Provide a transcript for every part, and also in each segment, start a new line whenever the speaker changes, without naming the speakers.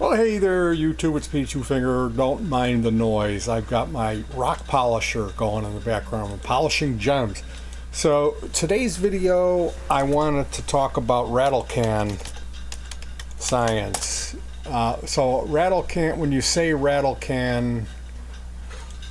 Well, hey there, YouTube. It's P Two Finger. Don't mind the noise. I've got my rock polisher going in the background. I'm polishing gems. So today's video, I wanted to talk about rattle can science. So rattle can, when you say rattle can,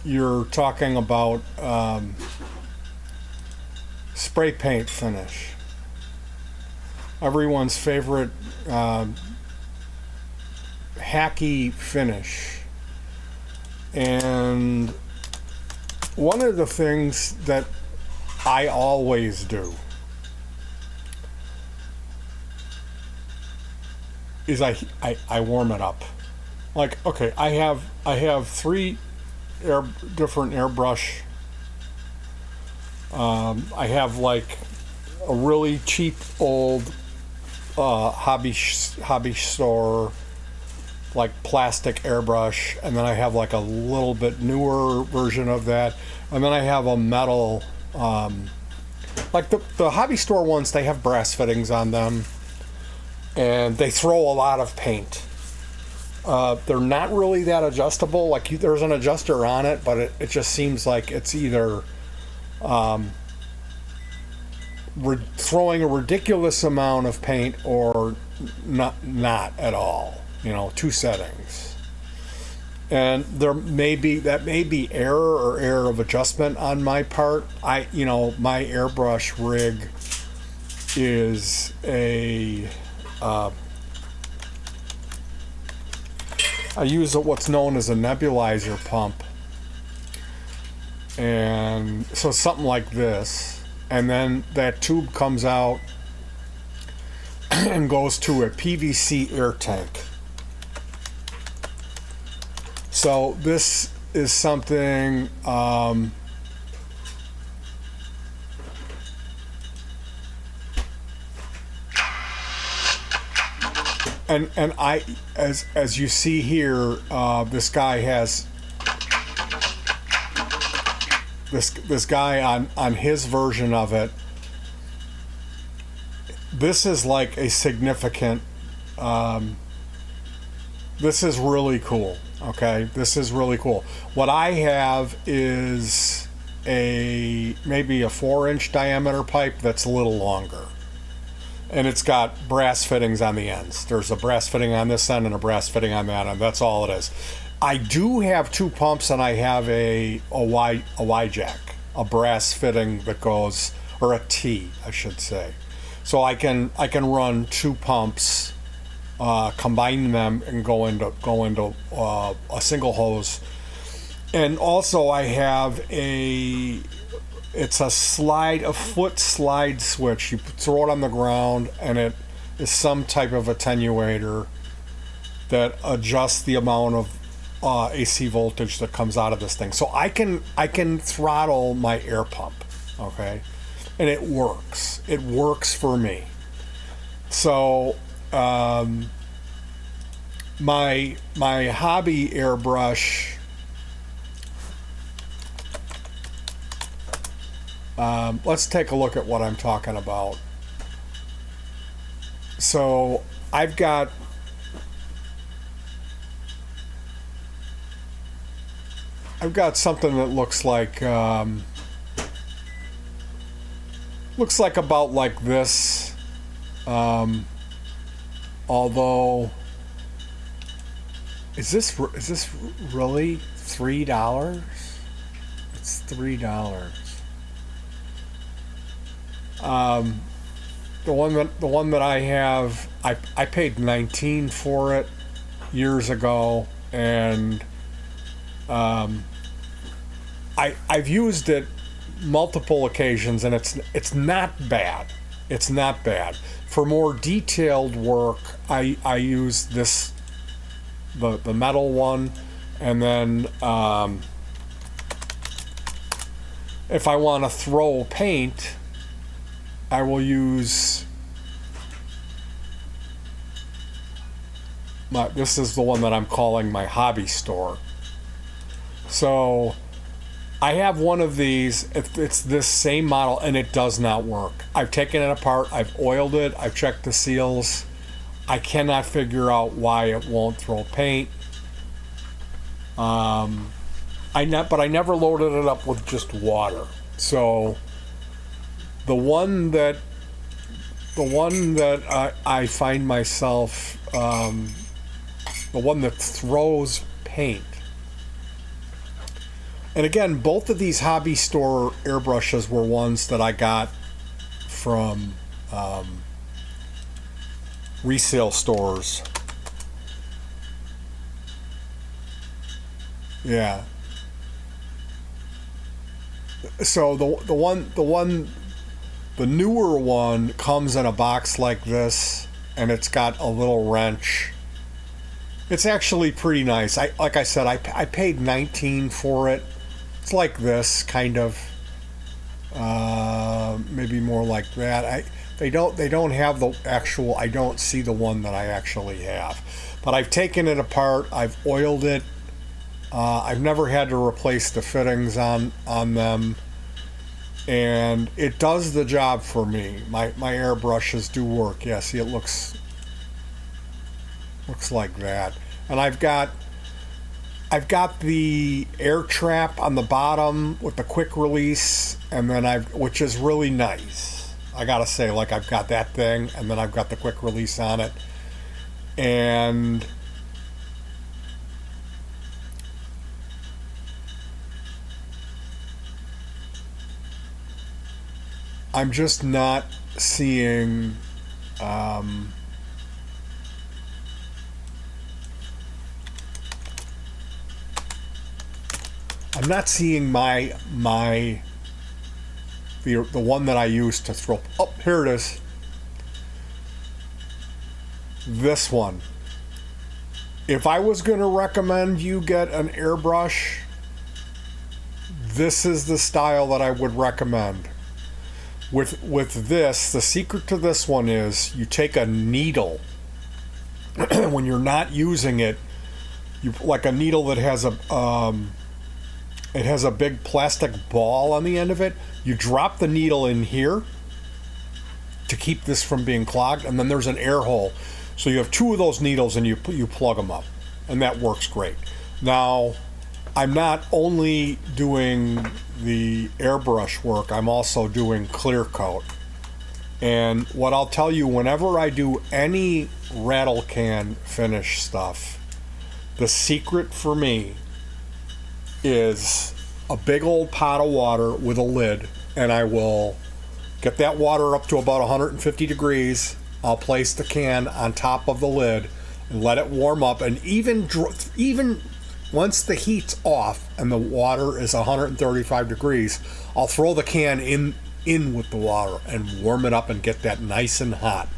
you're talking about spray paint finish. Everyone's favorite hacky finish. And one of the things that I always do is I warm it up. Like, okay, I have three different airbrush. I have like a really cheap old hobby store like plastic airbrush, and then I have like a little bit newer version of that, and then I have a metal like the hobby store ones. They have brass fittings on them and they throw a lot of paint. They're not really that adjustable. Like there's an adjuster on it, but it just seems like it's either throwing a ridiculous amount of paint or not at all. You know, two settings. And that may be error of adjustment on my part. My airbrush rig is I use what's known as a nebulizer pump. And so something like this, and then that tube comes out and goes to a PVC air tank. So this is something and I, as you see here, this guy has this guy on his version of it. This is like a significant. This is really cool. Okay, this is really cool. What I have is maybe a 4-inch diameter pipe that's a little longer, and it's got brass fittings on the ends. There's a brass fitting on this end and a brass fitting on that end. That's all it is. I do have two pumps, and I have a Y jack, a brass fitting that goes, or a T, I should say. So I can run two pumps. Combine them and go into a single hose. And also I have it's a foot slide switch. You throw it on the ground, and it is some type of attenuator that adjusts the amount of AC voltage that comes out of this thing. So I can throttle my air pump, okay, and it works. It works for me. So my hobby airbrush, let's take a look at what I'm talking about. So I've got something that looks like about like this, although is this really $3? It's $3. The one that I have, I paid $19 for it years ago, and I've used it multiple occasions, and it's not bad. It's not bad. For more detailed work, I use this, the metal one, and then if I want to throw paint, I will use this is the one that I'm calling my hobby store. So I have one of these. It's this same model, and it does not work. I've taken it apart, I've oiled it, I've checked the seals. I cannot figure out why it won't throw paint. But I never loaded it up with just water. So the one that I find myself, the one that throws paint. And again, both of these hobby store airbrushes were ones that I got from resale stores. Yeah. So the newer one comes in a box like this, and it's got a little wrench. It's actually pretty nice. Like I said, I paid $19 for it. It's like this kind of, maybe more like that. They don't have the actual. I don't see the one that I actually have, but I've taken it apart. I've oiled it. I've never had to replace the fittings on them, and it does the job for me. My airbrushes do work. Yeah, see, it looks like that. And I've got the air trap on the bottom with the quick release, and then which is really nice. I gotta say, like, I've got that thing, and then I've got the quick release on it, and I'm just not seeing I'm not seeing the one that I used to throw. Oh, here it is. This one. If I was going to recommend you get an airbrush, this is the style that I would recommend. With this, the secret to this one is you take a needle when you're not using it. You like a needle that has it has a big plastic ball on the end of it. You drop the needle in here to keep this from being clogged, and then there's an air hole. So you have two of those needles, and you plug them up, and that works great. Now, I'm not only doing the airbrush work, I'm also doing clear coat. And what I'll tell you, whenever I do any rattle can finish stuff, the secret for me is a big old pot of water with a lid, and I will get that water up to about 150 degrees. I'll place the can on top of the lid and let it warm up, and even once the heat's off and the water is 135 degrees, I'll throw the can in with the water and warm it up and get that nice and hot.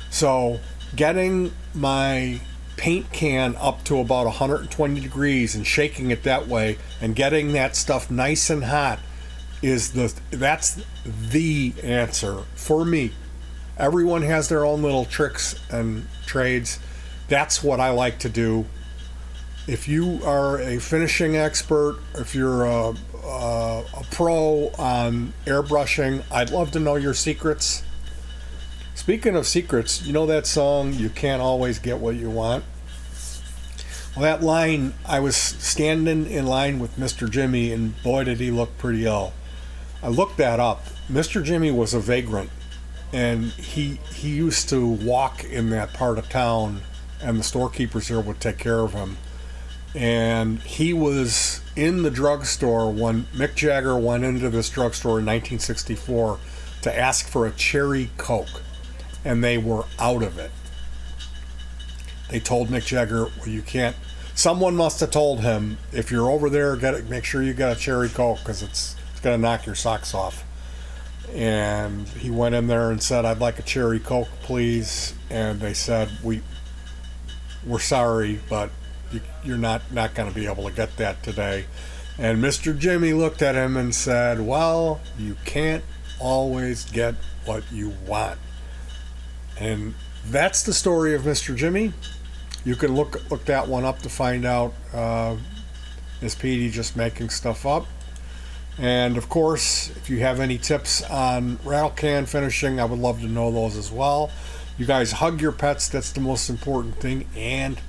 So getting my paint can up to about 120 degrees and shaking it that way and getting that stuff nice and hot that's the answer for me. Everyone has their own little tricks and trades. That's what I like to do. If you are a finishing expert, if you're a pro on airbrushing, I'd love to know your secrets. Speaking of secrets, you know that song, "You Can't Always Get What You Want"? Well, that line, I was standing in line with Mr. Jimmy, and boy, did he look pretty ill. I looked that up. Mr. Jimmy was a vagrant, and he used to walk in that part of town, and the storekeepers here would take care of him. And he was in the drugstore when Mick Jagger went into this drugstore in 1964 to ask for a cherry Coke, and they were out of it. They told Mick Jagger, well, you can't. Someone must have told him, if you're over there, make sure you get a cherry Coke, because it's going to knock your socks off. And he went in there and said, I'd like a cherry Coke, please. And they said, we're sorry, but you're not going to be able to get that today. And Mr. Jimmy looked at him and said, well, you can't always get what you want. And that's the story of Mr. Jimmy. You can look that one up to find out, is Petey just making stuff up? And of course, if you have any tips on rattle can finishing, I would love to know those as well. You guys hug your pets. That's the most important thing. And